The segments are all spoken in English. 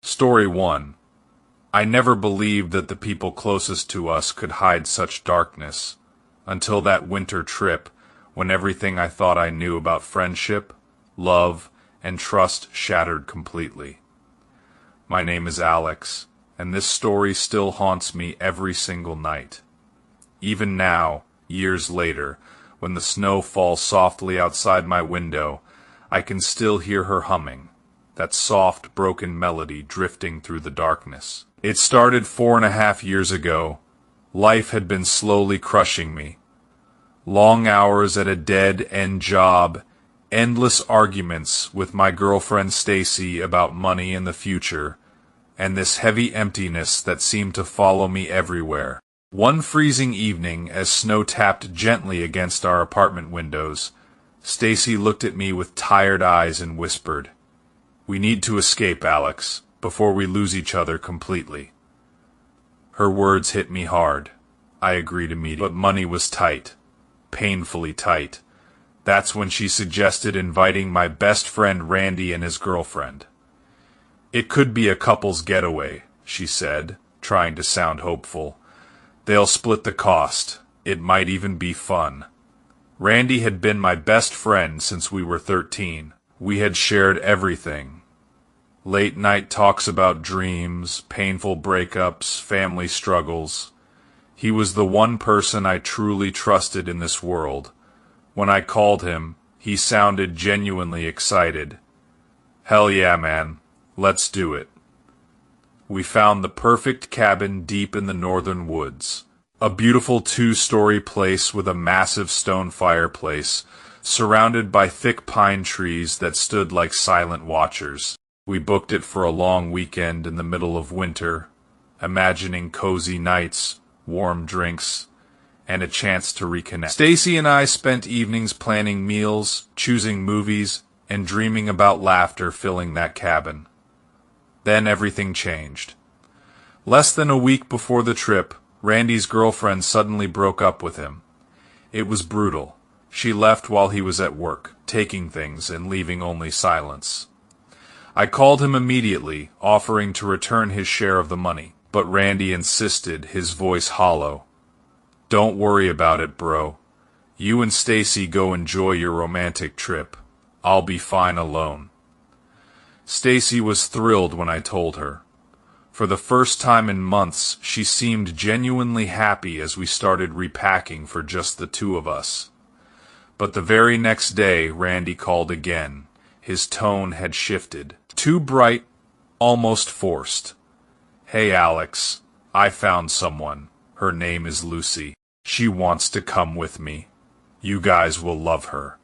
Story 1. I never believed that the people closest to us could hide such darkness, until that winter trip when everything I thought I knew about friendship, love, and trust shattered completely. My name is Alex, and this story still haunts me every single night. Even now, years later, when the snow falls softly outside my window, I can still hear her humming, that soft, broken melody drifting through the darkness. It started 4.5 years ago. Life had been slowly crushing me. Long hours at a dead-end job, endless arguments with my girlfriend Stacy about money and the future, and this heavy emptiness that seemed to follow me everywhere. One freezing evening, as snow tapped gently against our apartment windows, Stacy looked at me with tired eyes and whispered, "We need to escape, Alex, before we lose each other completely." Her words hit me hard. I agreed immediately. But money was tight. Painfully tight. That's when she suggested inviting my best friend Randy and his girlfriend. "It could be a couple's getaway," she said, trying to sound hopeful. "They'll split the cost. It might even be fun." Randy had been my best friend since we were 13. We had shared everything. Late night talks about dreams, painful breakups, family struggles. He was the one person I truly trusted in this world. When I called him, he sounded genuinely excited. "Hell yeah, man. Let's do it." We found the perfect cabin deep in the northern woods. A beautiful 2-story place with a massive stone fireplace, surrounded by thick pine trees that stood like silent watchers. We booked it for a long weekend in the middle of winter, imagining cozy nights, warm drinks, and a chance to reconnect. Stacy and I spent evenings planning meals, choosing movies, and dreaming about laughter filling that cabin. Then everything changed. Less than a week before the trip, Randy's girlfriend suddenly broke up with him. It was brutal. She left while he was at work, taking things and leaving only silence. I called him immediately, offering to return his share of the money, but Randy insisted, his voice hollow. "Don't worry about it, bro. You and Stacy go enjoy your romantic trip. I'll be fine alone." Stacy was thrilled when I told her. For the first time in months, she seemed genuinely happy as we started repacking for just the two of us. But the very next day, Randy called again. His tone had shifted. Too bright, almost forced. "Hey, Alex, I found someone. Her name is Lucy. She wants to come with me. You guys will love her.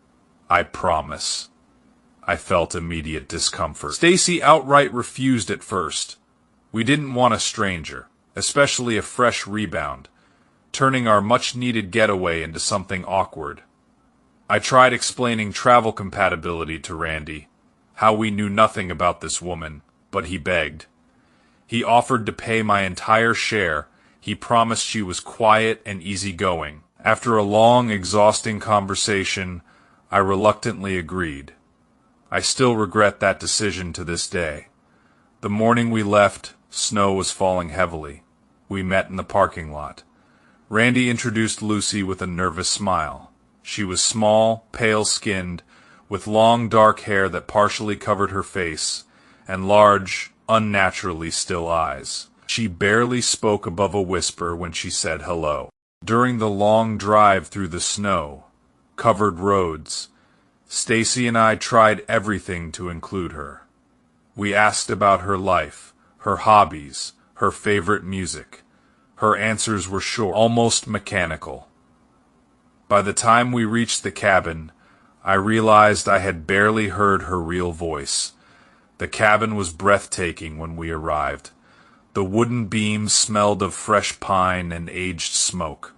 I promise." I felt immediate discomfort. Stacy outright refused at first. We didn't want a stranger, especially a fresh rebound, turning our much-needed getaway into something awkward. I tried explaining travel compatibility to Randy, how we knew nothing about this woman, but he begged. He offered to pay my entire share. He promised she was quiet and easygoing. After a long, exhausting conversation, I reluctantly agreed. I still regret that decision to this day. The morning we left, snow was falling heavily. We met in the parking lot. Randy introduced Lucy with a nervous smile. She was small, pale-skinned, with long dark hair that partially covered her face, and large, unnaturally still eyes. She barely spoke above a whisper when she said hello. During the long drive through the snow-covered roads, Stacy and I tried everything to include her. We asked about her life, her hobbies, her favorite music. Her answers were short, almost mechanical. By the time we reached the cabin, I realized I had barely heard her real voice. The cabin was breathtaking when we arrived. The wooden beams smelled of fresh pine and aged smoke.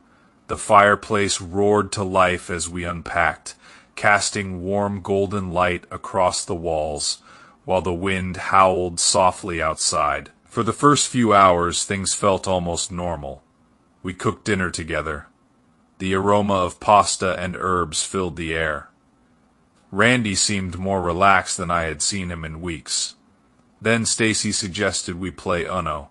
The fireplace roared to life as we unpacked, casting warm golden light across the walls, while the wind howled softly outside. For the first few hours, things felt almost normal. We cooked dinner together. The aroma of pasta and herbs filled the air. Randy seemed more relaxed than I had seen him in weeks. Then Stacy suggested we play Uno.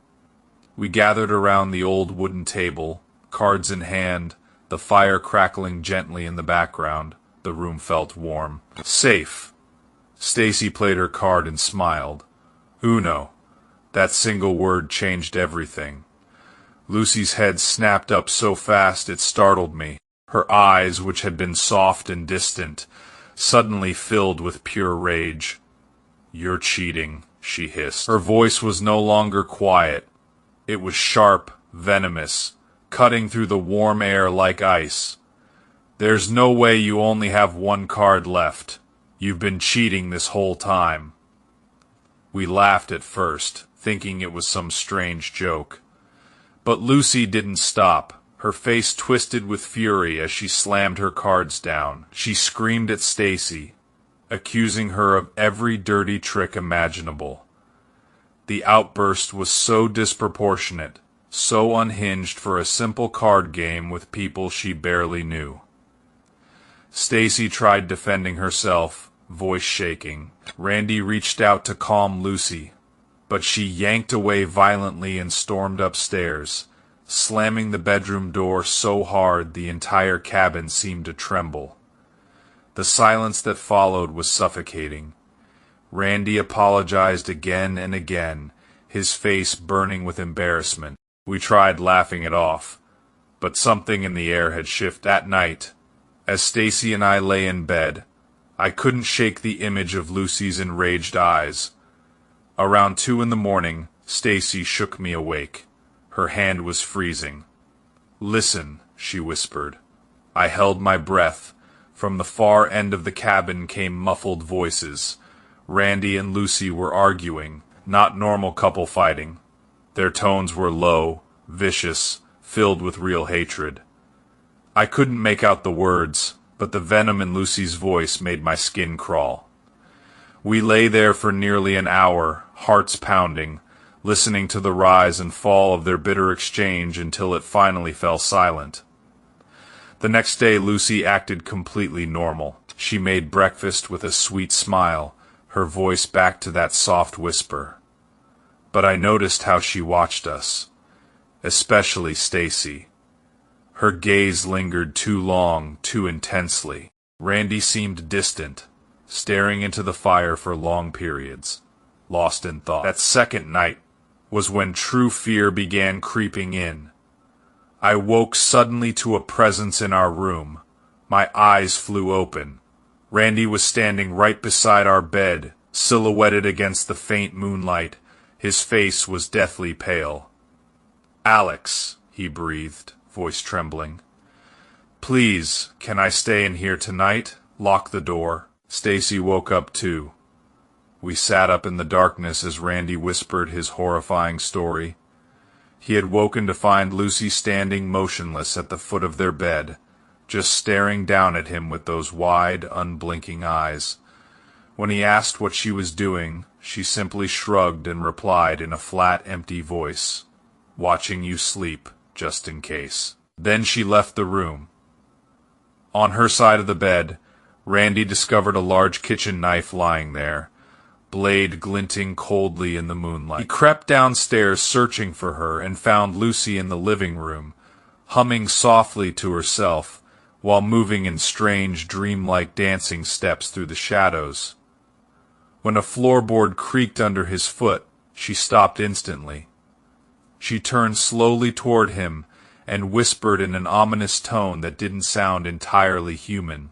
We gathered around the old wooden table, cards in hand, the fire crackling gently in the background. The room felt warm. Safe. Stacy played her card and smiled. Uno. That single word changed everything. Lucy's head snapped up so fast it startled me. Her eyes, which had been soft and distant, suddenly filled with pure rage. "You're cheating," she hissed. Her voice was no longer quiet. It was sharp, venomous, cutting through the warm air like ice. "There's no way you only have one card left. You've been cheating this whole time." We laughed at first, thinking it was some strange joke. But Lucy didn't stop, her face twisted with fury as she slammed her cards down. She screamed at Stacy, accusing her of every dirty trick imaginable. The outburst was so disproportionate, so unhinged for a simple card game with people she barely knew. Stacy tried defending herself, voice shaking. Randy reached out to calm Lucy, but she yanked away violently and stormed upstairs, slamming the bedroom door so hard the entire cabin seemed to tremble. The silence that followed was suffocating. Randy apologized again and again, his face burning with embarrassment. We tried laughing it off, but something in the air had shifted. That night, as Stacy and I lay in bed, I couldn't shake the image of Lucy's enraged eyes. Around 2 a.m, Stacy shook me awake. Her hand was freezing. "Listen," she whispered. I held my breath. From the far end of the cabin came muffled voices. Randy and Lucy were arguing, not normal couple fighting. Their tones were low, vicious, filled with real hatred. I couldn't make out the words, but the venom in Lucy's voice made my skin crawl. We lay there for nearly an hour, hearts pounding, listening to the rise and fall of their bitter exchange until it finally fell silent. The next day Lucy acted completely normal. She made breakfast with a sweet smile, her voice back to that soft whisper. But I noticed how she watched us, especially Stacy. Her gaze lingered too long, too intensely. Randy seemed distant, staring into the fire for long periods, lost in thought. That second night was when true fear began creeping in. I woke suddenly to a presence in our room. My eyes flew open. Randy was standing right beside our bed, silhouetted against the faint moonlight. His face was deathly pale. "Alex," he breathed, voice trembling. "Please, can I stay in here tonight? Lock the door." Stacy woke up too. We sat up in the darkness as Randy whispered his horrifying story. He had woken to find Lucy standing motionless at the foot of their bed, just staring down at him with those wide, unblinking eyes. When he asked what she was doing, she simply shrugged and replied in a flat, empty voice, "Watching you sleep, just in case." Then she left the room. On her side of the bed, Randy discovered a large kitchen knife lying there, blade glinting coldly in the moonlight. He crept downstairs searching for her and found Lucy in the living room, humming softly to herself while moving in strange, dreamlike dancing steps through the shadows. When a floorboard creaked under his foot, she stopped instantly. She turned slowly toward him and whispered in an ominous tone that didn't sound entirely human.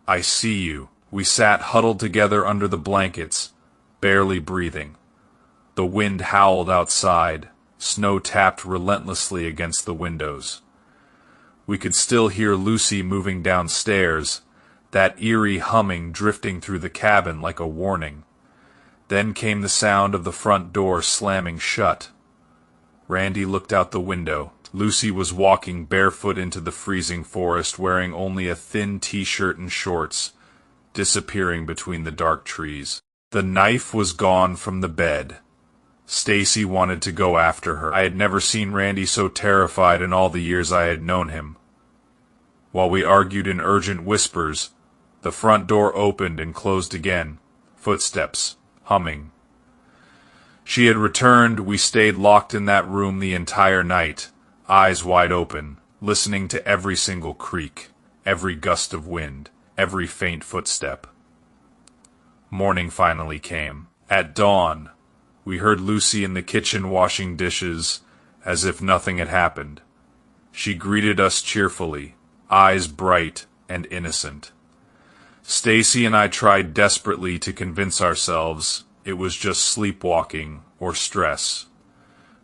"I see you." We sat huddled together under the blankets, barely breathing. The wind howled outside, snow tapped relentlessly against the windows. We could still hear Lucy moving downstairs, that eerie humming drifting through the cabin like a warning. Then came the sound of the front door slamming shut. Randy looked out the window. Lucy was walking barefoot into the freezing forest, wearing only a thin t-shirt and shorts, disappearing between the dark trees. The knife was gone from the bed. Stacy wanted to go after her. I had never seen Randy so terrified in all the years I had known him. While we argued in urgent whispers, the front door opened and closed again. Footsteps, humming. She had returned. We stayed locked in that room the entire night, eyes wide open, listening to every single creak, every gust of wind, every faint footstep. Morning finally came. At dawn, we heard Lucy in the kitchen washing dishes as if nothing had happened. She greeted us cheerfully, eyes bright and innocent. Stacy and I tried desperately to convince ourselves it was just sleepwalking or stress.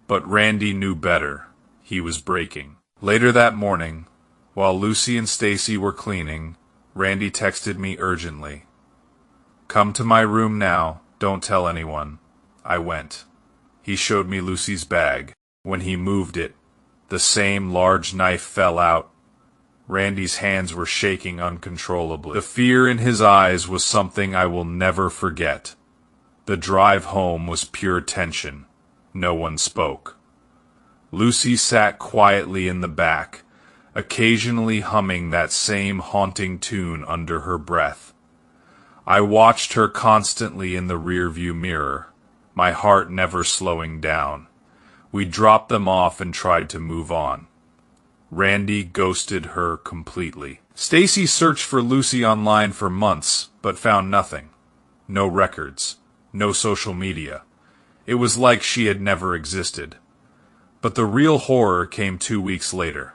But Randy knew better. He was breaking. Later that morning, while Lucy and Stacy were cleaning, Randy texted me urgently. "Come to my room now, don't tell anyone." I went. He showed me Lucy's bag. When he moved it, the same large knife fell out. Randy's hands were shaking uncontrollably. The fear in his eyes was something I will never forget. The drive home was pure tension. No one spoke. Lucy sat quietly in the back, occasionally humming that same haunting tune under her breath. I watched her constantly in the rearview mirror, my heart never slowing down. We dropped them off and tried to move on. Randy ghosted her completely. Stacy searched for Lucy online for months, but found nothing. No records, no social media. It was like she had never existed. But the real horror came 2 weeks later.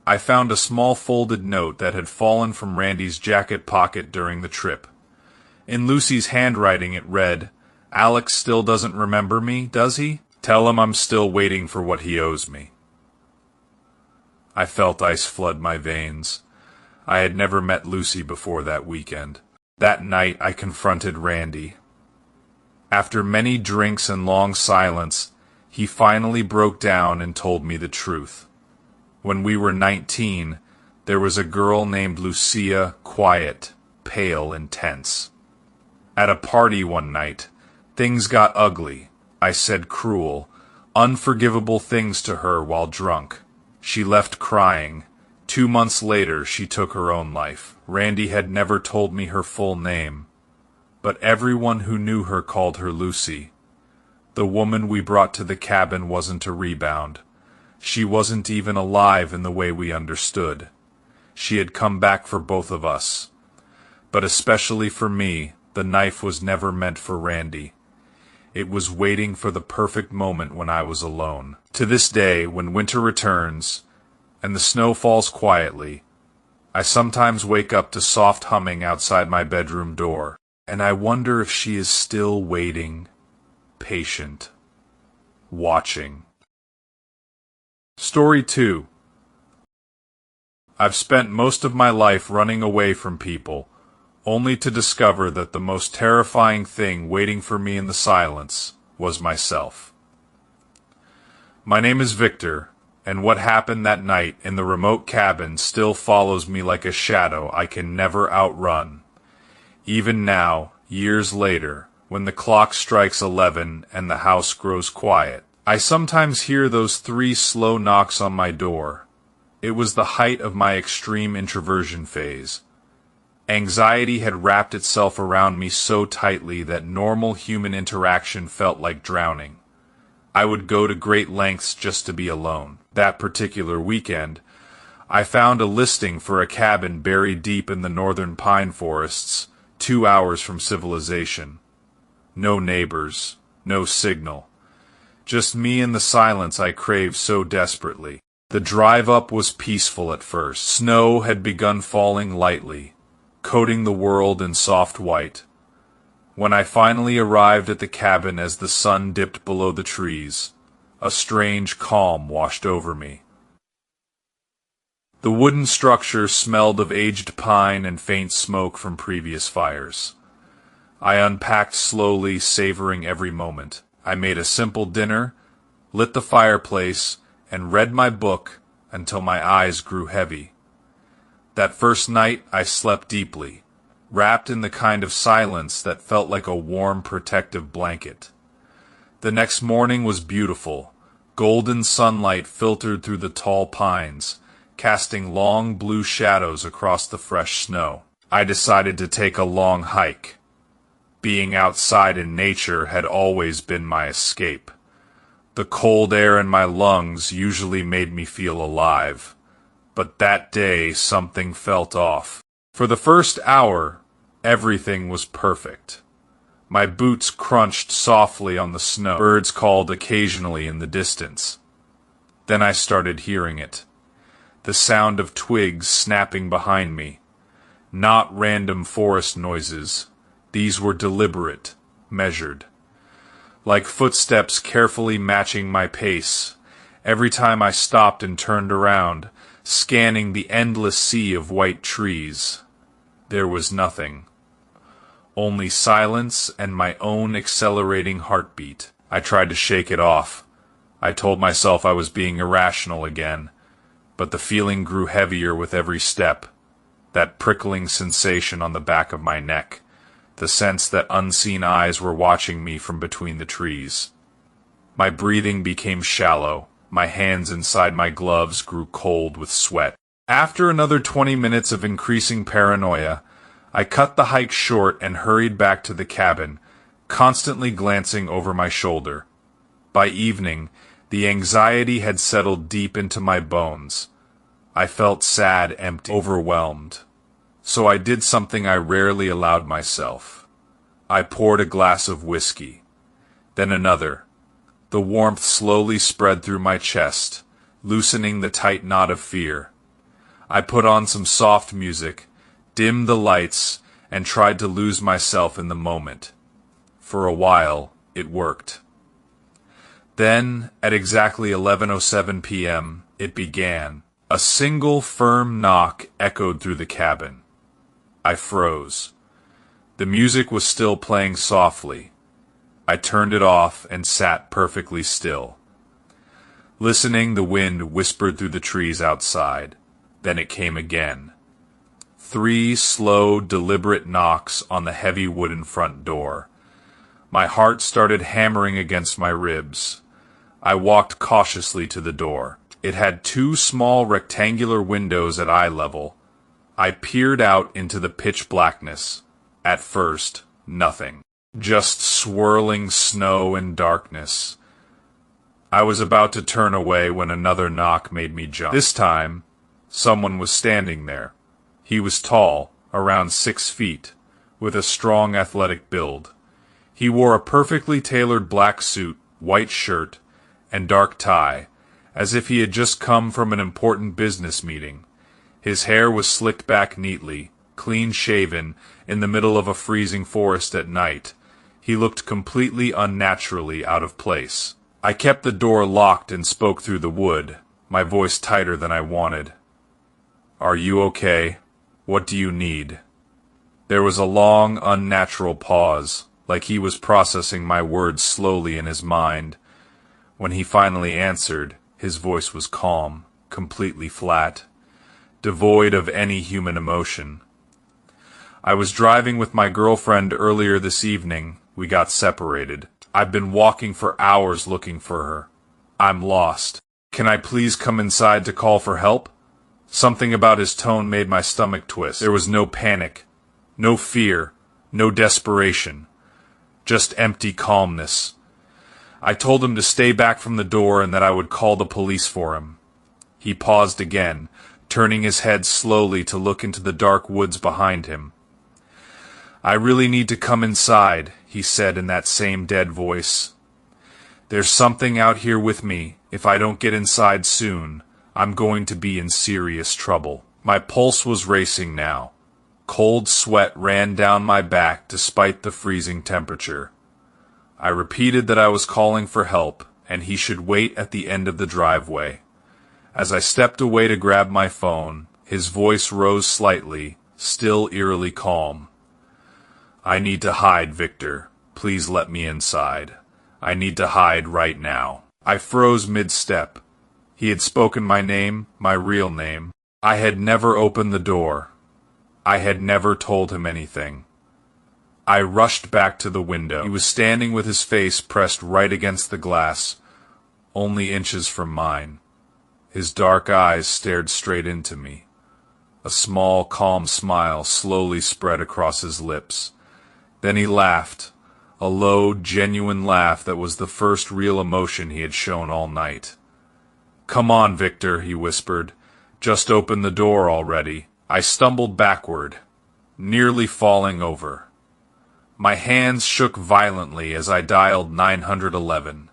I found a small folded note that had fallen from Randy's jacket pocket during the trip. In Lucy's handwriting it read, "Alex still doesn't remember me, does he? Tell him I'm still waiting for what he owes me." I felt ice flood my veins. I had never met Lucy before that weekend. That night I confronted Randy. After many drinks and long silence, he finally broke down and told me the truth. When we were 19, there was a girl named Lucia, quiet, pale, and tense. At a party one night, things got ugly. I said cruel, unforgivable things to her while drunk. She left crying. 2 months later, she took her own life. Randy had never told me her full name, but everyone who knew her called her Lucy. The woman we brought to the cabin wasn't a rebound. She wasn't even alive in the way we understood. She had come back for both of us. But especially for me, the knife was never meant for Randy. It was waiting for the perfect moment when I was alone. To this day, when winter returns, and the snow falls quietly, I sometimes wake up to soft humming outside my bedroom door, and I wonder if she is still waiting, patient, watching. Story 2. I've spent most of my life running away from people, only to discover that the most terrifying thing waiting for me in the silence was myself. My name is Victor, and what happened that night in the remote cabin still follows me like a shadow I can never outrun. Even now, years later, when the clock strikes 11 and the house grows quiet, I sometimes hear those 3 slow knocks on my door. It was the height of my extreme introversion phase. Anxiety had wrapped itself around me so tightly that normal human interaction felt like drowning. I would go to great lengths just to be alone. That particular weekend, I found a listing for a cabin buried deep in the northern pine forests, 2 hours from civilization. No neighbors, no signal. Just me and the silence I craved so desperately. The drive up was peaceful at first. Snow had begun falling lightly, coating the world in soft white. When I finally arrived at the cabin as the sun dipped below the trees, a strange calm washed over me. The wooden structure smelled of aged pine and faint smoke from previous fires. I unpacked slowly, savoring every moment. I made a simple dinner, lit the fireplace, and read my book until my eyes grew heavy. That first night I slept deeply, wrapped in the kind of silence that felt like a warm, protective blanket. The next morning was beautiful. Golden sunlight filtered through the tall pines, casting long blue shadows across the fresh snow. I decided to take a long hike. Being outside in nature had always been my escape. The cold air in my lungs usually made me feel alive, but that day something felt off. For the first hour, everything was perfect. My boots crunched softly on the snow. Birds called occasionally in the distance. Then I started hearing it. The sound of twigs snapping behind me. Not random forest noises. These were deliberate, measured. Like footsteps carefully matching my pace. Every time I stopped and turned around, scanning the endless sea of white trees, there was nothing. Only silence and my own accelerating heartbeat. I tried to shake it off. I told myself I was being irrational again, but the feeling grew heavier with every step. That prickling sensation on the back of my neck. The sense that unseen eyes were watching me from between the trees. My breathing became shallow. My hands inside my gloves grew cold with sweat. After another 20 minutes of increasing paranoia, I cut the hike short and hurried back to the cabin, constantly glancing over my shoulder. By evening, the anxiety had settled deep into my bones. I felt sad, empty, overwhelmed. So I did something I rarely allowed myself. I poured a glass of whiskey. Then another. The warmth slowly spread through my chest, loosening the tight knot of fear. I put on some soft music, dimmed the lights, and tried to lose myself in the moment. For a while, it worked. Then, at exactly 11:07 p.m., it began. A single firm knock echoed through the cabin. I froze. The music was still playing softly. I turned it off and sat perfectly still. Listening, the wind whispered through the trees outside. Then it came again. 3 slow, deliberate knocks on the heavy wooden front door. My heart started hammering against my ribs. I walked cautiously to the door. It had 2 small rectangular windows at eye level. I peered out into the pitch blackness. At first, nothing. Just swirling snow and darkness. I was about to turn away when another knock made me jump. This time, someone was standing there. He was tall, around 6 feet, with a strong athletic build. He wore a perfectly tailored black suit, white shirt, and dark tie, as if he had just come from an important business meeting. His hair was slicked back neatly, clean-shaven, in the middle of a freezing forest at night. He looked completely unnaturally out of place. I kept the door locked and spoke through the wood, my voice tighter than I wanted. "Are you okay? What do you need?" There was a long, unnatural pause, like he was processing my words slowly in his mind. When he finally answered, his voice was calm, completely flat, devoid of any human emotion. "I was driving with my girlfriend earlier this evening. We got separated. I've been walking for hours looking for her. I'm lost. Can I please come inside to call for help?" Something about his tone made my stomach twist. There was no panic, no fear, no desperation, just empty calmness. I told him to stay back from the door and that I would call the police for him. He paused again, turning his head slowly to look into the dark woods behind him. "I really need to come inside," he said in that same dead voice. "There's something out here with me. If I don't get inside soon, I'm going to be in serious trouble." My pulse was racing now. Cold sweat ran down my back despite the freezing temperature. I repeated that I was calling for help, and he should wait at the end of the driveway. As I stepped away to grab my phone, his voice rose slightly, still eerily calm. "I need to hide, Victor. Please let me inside. I need to hide right now." I froze mid-step. He had spoken my name, my real name. I had never opened the door. I had never told him anything. I rushed back to the window. He was standing with his face pressed right against the glass, only inches from mine. His dark eyes stared straight into me. A small, calm smile slowly spread across his lips. Then he laughed, a low, genuine laugh that was the first real emotion he had shown all night. "Come on, Victor," he whispered. "Just open the door already." I stumbled backward, nearly falling over. My hands shook violently as I dialed 911.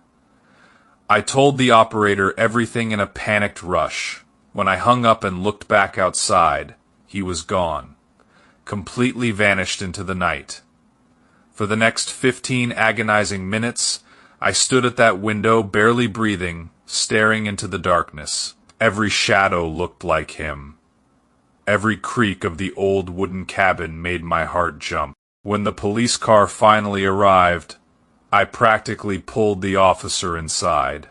I told the operator everything in a panicked rush. When I hung up and looked back outside, he was gone, completely vanished into the night. For the next 15 agonizing minutes, I stood at that window, barely breathing, staring into the darkness. Every shadow looked like him. Every creak of the old wooden cabin made my heart jump. When the police car finally arrived, I practically pulled the officer inside.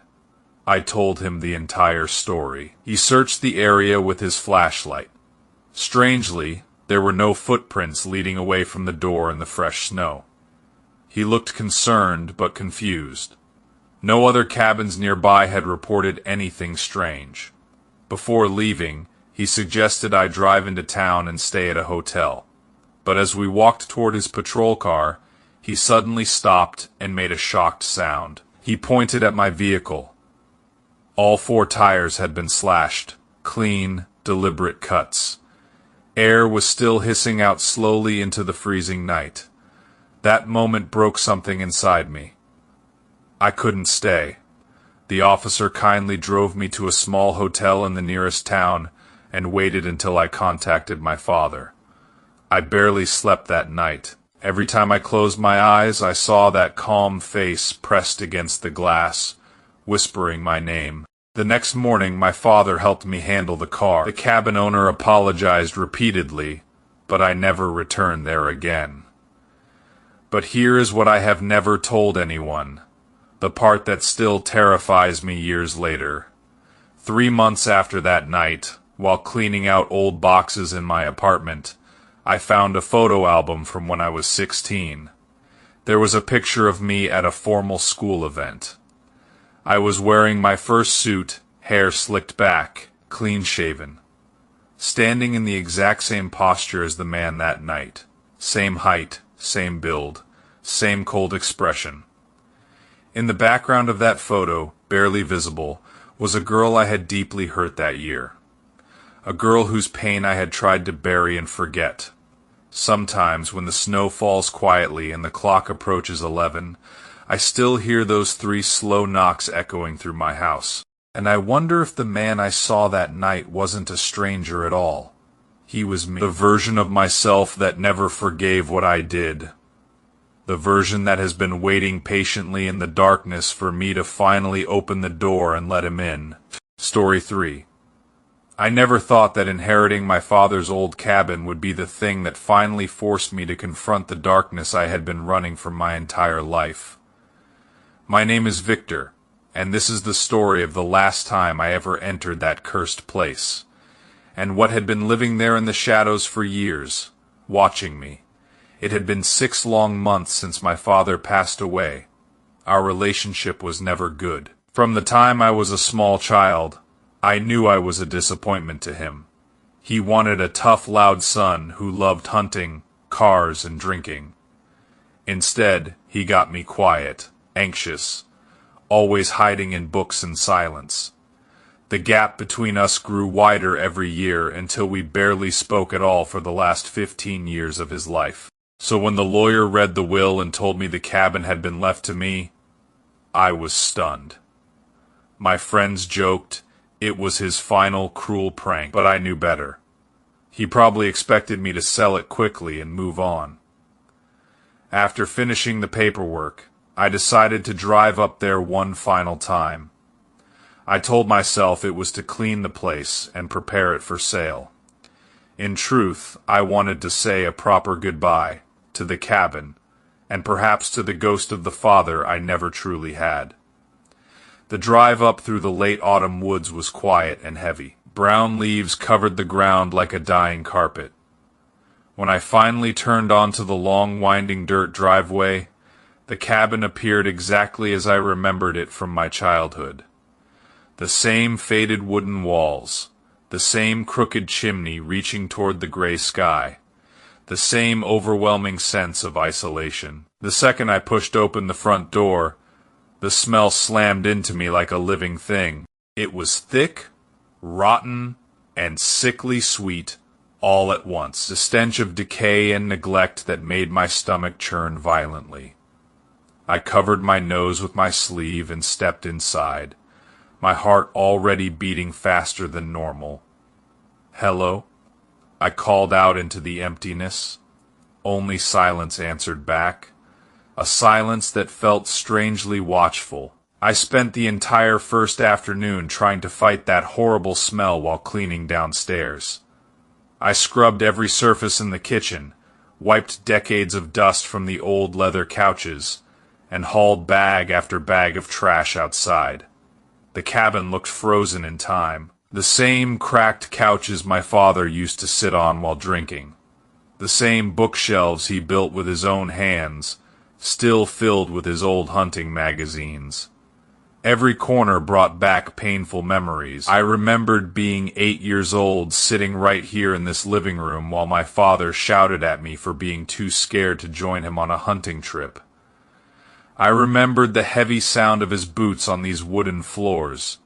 I told him the entire story. He searched the area with his flashlight. Strangely, there were no footprints leading away from the door in the fresh snow. He looked concerned but confused. No other cabins nearby had reported anything strange. Before leaving, he suggested I drive into town and stay at a hotel. But as we walked toward his patrol car, he suddenly stopped and made a shocked sound. He pointed at my vehicle. All 4 tires had been slashed, clean, deliberate cuts. Air was still hissing out slowly into the freezing night. That moment broke something inside me. I couldn't stay. The officer kindly drove me to a small hotel in the nearest town and waited until I contacted my father. I barely slept that night. Every time I closed my eyes, I saw that calm face pressed against the glass, whispering my name. The next morning, my father helped me handle the car. The cabin owner apologized repeatedly, but I never returned there again. But here is what I have never told anyone, the part that still terrifies me years later. 3 months after that night, while cleaning out old boxes in my apartment, I found a photo album from when I was 16. There was a picture of me at a formal school event. I was wearing my first suit, hair slicked back, clean-shaven. Standing in the exact same posture as the man that night. Same height, same build, same cold expression. In the background of that photo, barely visible, was a girl I had deeply hurt that year. A girl whose pain I had tried to bury and forget. Sometimes, when the snow falls quietly and the clock approaches 11, I still hear those 3 slow knocks echoing through my house. And I wonder if the man I saw that night wasn't a stranger at all. He was me. The version of myself that never forgave what I did. The version that has been waiting patiently in the darkness for me to finally open the door and let him in. Story 3. I never thought that inheriting my father's old cabin would be the thing that finally forced me to confront the darkness I had been running from my entire life. My name is Victor, and this is the story of the last time I ever entered that cursed place, and what had been living there in the shadows for years, watching me. It had been 6 long months since my father passed away. Our relationship was never good. From the time I was a small child, I knew I was a disappointment to him. He wanted a tough, loud son who loved hunting, cars, and drinking. Instead, he got me quiet, anxious, always hiding in books and silence. The gap between us grew wider every year until we barely spoke at all for the last 15 years of his life. So when the lawyer read the will and told me the cabin had been left to me, I was stunned. My friends joked it was his final cruel prank, but I knew better. He probably expected me to sell it quickly and move on. After finishing the paperwork, I decided to drive up there one final time. I told myself it was to clean the place and prepare it for sale. In truth, I wanted to say a proper goodbye to the cabin, and perhaps to the ghost of the father I never truly had. The drive up through the late autumn woods was quiet and heavy. Brown leaves covered the ground like a dying carpet. When I finally turned onto the long winding dirt driveway, the cabin appeared exactly as I remembered it from my childhood. The same faded wooden walls, the same crooked chimney reaching toward the gray sky, the same overwhelming sense of isolation. The second I pushed open the front door, the smell slammed into me like a living thing. It was thick, rotten, and sickly sweet all at once, the stench of decay and neglect that made my stomach churn violently. I covered my nose with my sleeve and stepped inside, my heart already beating faster than normal. "Hello?" I called out into the emptiness. Only silence answered back, a silence that felt strangely watchful. I spent the entire first afternoon trying to fight that horrible smell while cleaning downstairs. I scrubbed every surface in the kitchen, wiped decades of dust from the old leather couches, and hauled bag after bag of trash outside. The cabin looked frozen in time. The same cracked couches my father used to sit on while drinking. The same bookshelves he built with his own hands, still filled with his old hunting magazines. Every corner brought back painful memories. I remembered being 8 years old, sitting right here in this living room while my father shouted at me for being too scared to join him on a hunting trip. I remembered the heavy sound of his boots on these wooden floors.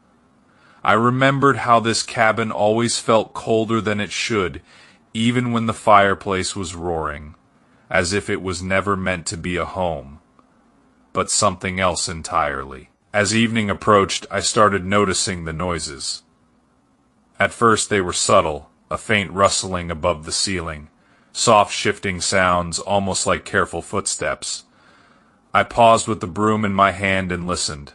I remembered how this cabin always felt colder than it should, even when the fireplace was roaring, as if it was never meant to be a home, but something else entirely. As evening approached, I started noticing the noises. At first they were subtle, a faint rustling above the ceiling, soft shifting sounds almost like careful footsteps. I paused with the broom in my hand and listened.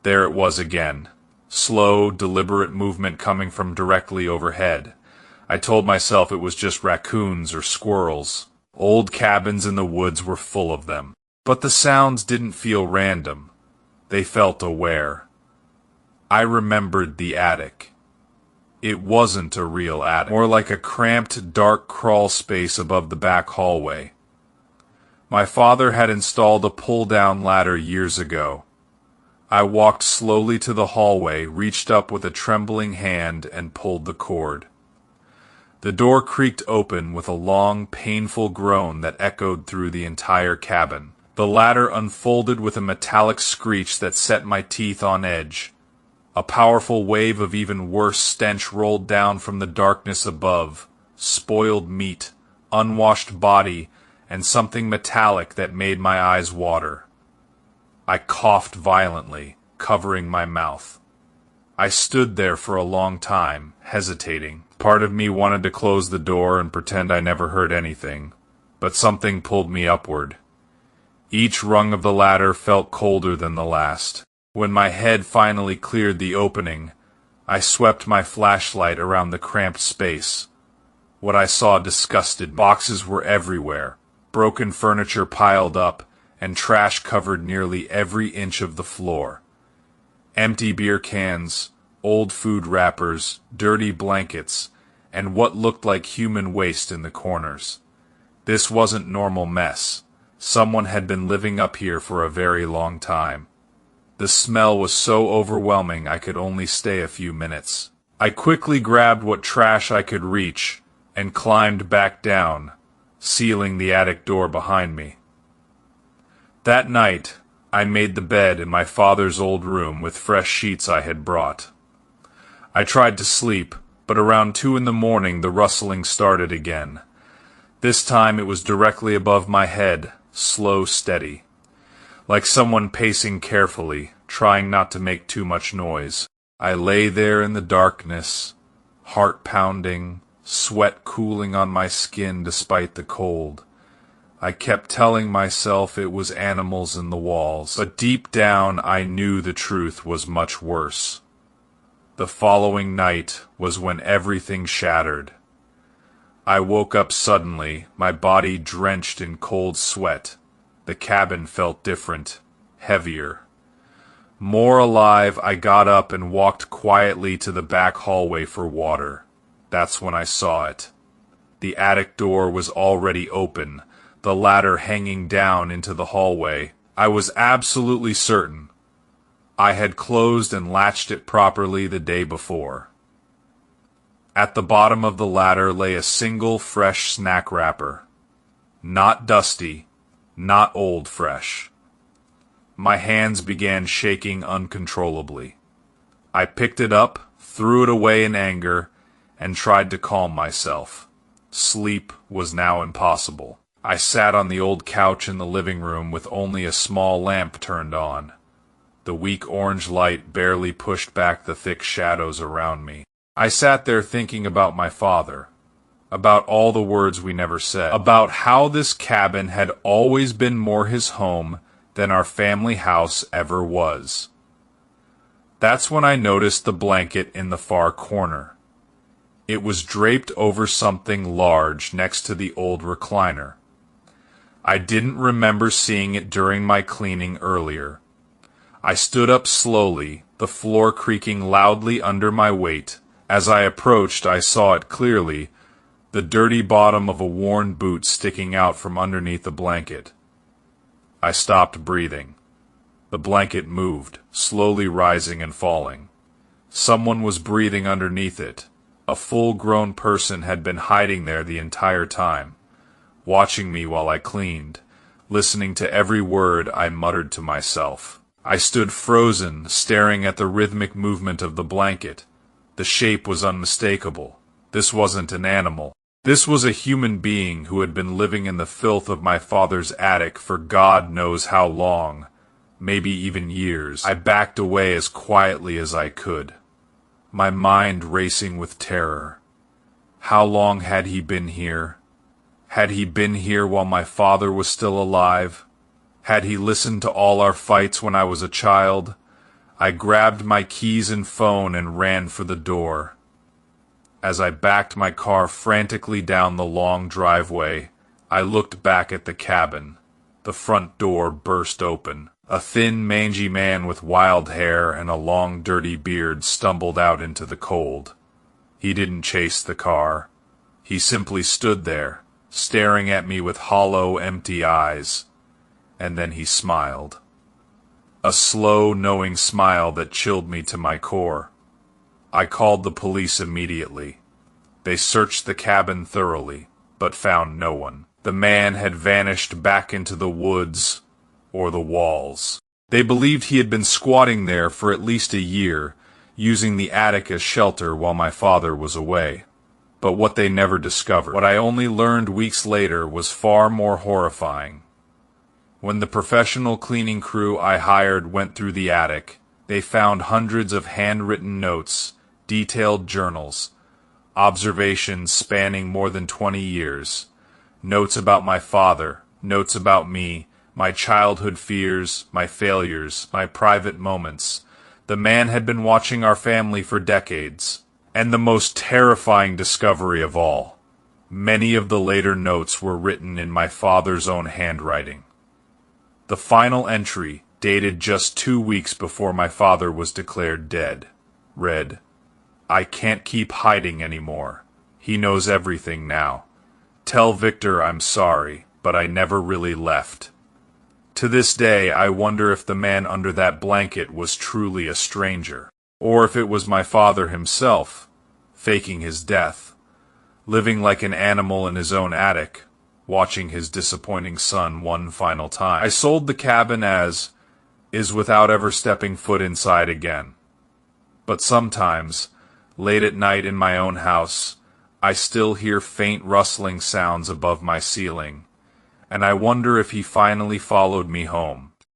There it was again, slow, deliberate movement coming from directly overhead. I told myself it was just raccoons or squirrels. Old cabins in the woods were full of them. But the sounds didn't feel random. They felt aware. I remembered the attic. It wasn't a real attic, more like a cramped, dark crawl space above the back hallway. My father had installed a pull-down ladder years ago. I walked slowly to the hallway, reached up with a trembling hand, and pulled the cord. The door creaked open with a long, painful groan that echoed through the entire cabin. The ladder unfolded with a metallic screech that set my teeth on edge. A powerful wave of even worse stench rolled down from the darkness above. Spoiled meat, unwashed body, and something metallic that made my eyes water. I coughed violently, covering my mouth. I stood there for a long time, hesitating. Part of me wanted to close the door and pretend I never heard anything, but something pulled me upward. Each rung of the ladder felt colder than the last. When my head finally cleared the opening, I swept my flashlight around the cramped space. What I saw disgusted. Boxes were everywhere, broken furniture piled up, and trash covered nearly every inch of the floor. Empty beer cans, old food wrappers, dirty blankets, and what looked like human waste in the corners. This wasn't normal mess. Someone had been living up here for a very long time. The smell was so overwhelming I could only stay a few minutes. I quickly grabbed what trash I could reach and climbed back down, sealing the attic door behind me. That night, I made the bed in my father's old room with fresh sheets I had brought. I tried to sleep, but around 2 in the morning the rustling started again. This time it was directly above my head, slow, steady, like someone pacing carefully, trying not to make too much noise. I lay there in the darkness, heart pounding, sweat cooling on my skin despite the cold. I kept telling myself it was animals in the walls, but deep down I knew the truth was much worse. The following night was when everything shattered. I woke up suddenly, my body drenched in cold sweat. The cabin felt different, heavier. More alive, I got up and walked quietly to the back hallway for water. That's when I saw it. The attic door was already open, the ladder hanging down into the hallway. I was absolutely certain I had closed and latched it properly the day before. At the bottom of the ladder lay a single fresh snack wrapper. Not dusty, not old fresh. My hands began shaking uncontrollably. I picked it up, threw it away in anger, and tried to calm myself. Sleep was now impossible. I sat on the old couch in the living room with only a small lamp turned on. The weak orange light barely pushed back the thick shadows around me. I sat there thinking about my father, about all the words we never said, about how this cabin had always been more his home than our family house ever was. That's when I noticed the blanket in the far corner. It was draped over something large next to the old recliner. I didn't remember seeing it during my cleaning earlier. I stood up slowly, the floor creaking loudly under my weight. As I approached, I saw it clearly, the dirty bottom of a worn boot sticking out from underneath the blanket. I stopped breathing. The blanket moved, slowly rising and falling. Someone was breathing underneath it. A full-grown person had been hiding there the entire time, watching me while I cleaned, listening to every word I muttered to myself. I stood frozen, staring at the rhythmic movement of the blanket. The shape was unmistakable. This wasn't an animal. This was a human being who had been living in the filth of my father's attic for God knows how long, maybe even years. I backed away as quietly as I could, my mind racing with terror. How long had he been here? Had he been here while my father was still alive? Had he listened to all our fights when I was a child? I grabbed my keys and phone and ran for the door. As I backed my car frantically down the long driveway, I looked back at the cabin. The front door burst open. A thin, mangy man with wild hair and a long, dirty beard stumbled out into the cold. He didn't chase the car. He simply stood there, staring at me with hollow, empty eyes. And then he smiled. A slow, knowing smile that chilled me to my core. I called the police immediately. They searched the cabin thoroughly, but found no one. The man had vanished back into the woods or the walls. They believed he had been squatting there for at least a year, using the attic as shelter while my father was away. But what they never discovered, what I only learned weeks later, was far more horrifying. When the professional cleaning crew I hired went through the attic, they found hundreds of handwritten notes, detailed journals, observations spanning more than 20 years, notes about my father, notes about me, my childhood fears, my failures, my private moments. The man had been watching our family for decades. And the most terrifying discovery of all, many of the later notes were written in my father's own handwriting. The final entry, dated just 2 weeks before my father was declared dead, read, "I can't keep hiding anymore. He knows everything now. Tell Victor I'm sorry, but I never really left." To this day, I wonder if the man under that blanket was truly a stranger, or if it was my father himself, faking his death, living like an animal in his own attic, watching his disappointing son one final time. I sold the cabin as is without ever stepping foot inside again. But sometimes, late at night in my own house, I still hear faint rustling sounds above my ceiling, and I wonder if he finally followed me home,